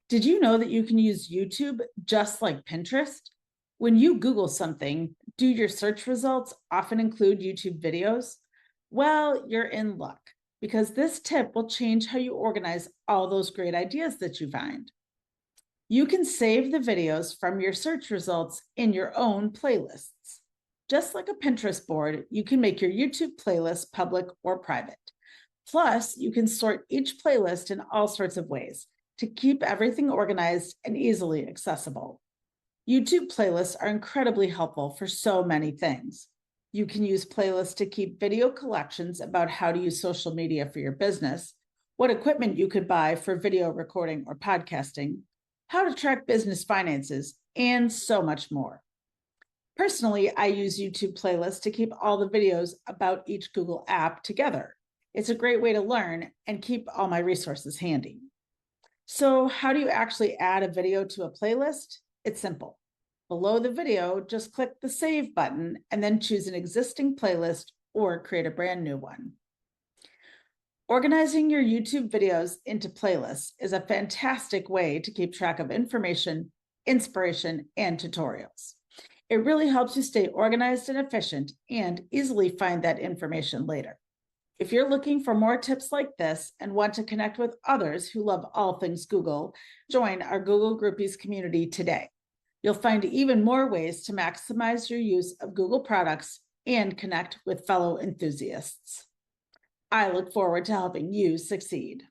Did you know that you can use YouTube just like Pinterest? When you Google something, do your search results often include YouTube videos? Well, you're in luck because this tip will change how you organize all those great ideas that you find. You can save the videos from your search results in your own playlists. Just like a Pinterest board, you can make your YouTube playlist public or private. Plus, you can sort each playlist in all sorts of ways to keep everything organized and easily accessible. YouTube playlists are incredibly helpful for so many things. You can use playlists to keep video collections about how to use social media for your business, what equipment you could buy for video recording or podcasting, how to track business finances, and so much more. Personally, I use YouTube playlists to keep all the videos about each Google app together. It's a great way to learn and keep all my resources handy. So, how do you actually add a video to a playlist? It's simple. Below the video, just click the Save button and then choose an existing playlist or create a brand new one. Organizing your YouTube videos into playlists is a fantastic way to keep track of information, inspiration, and tutorials. It really helps you stay organized and efficient and easily find that information later. If you're looking for more tips like this and want to connect with others who love all things Google, join our Google Groupies community today. You'll find even more ways to maximize your use of Google products and connect with fellow enthusiasts. I look forward to helping you succeed.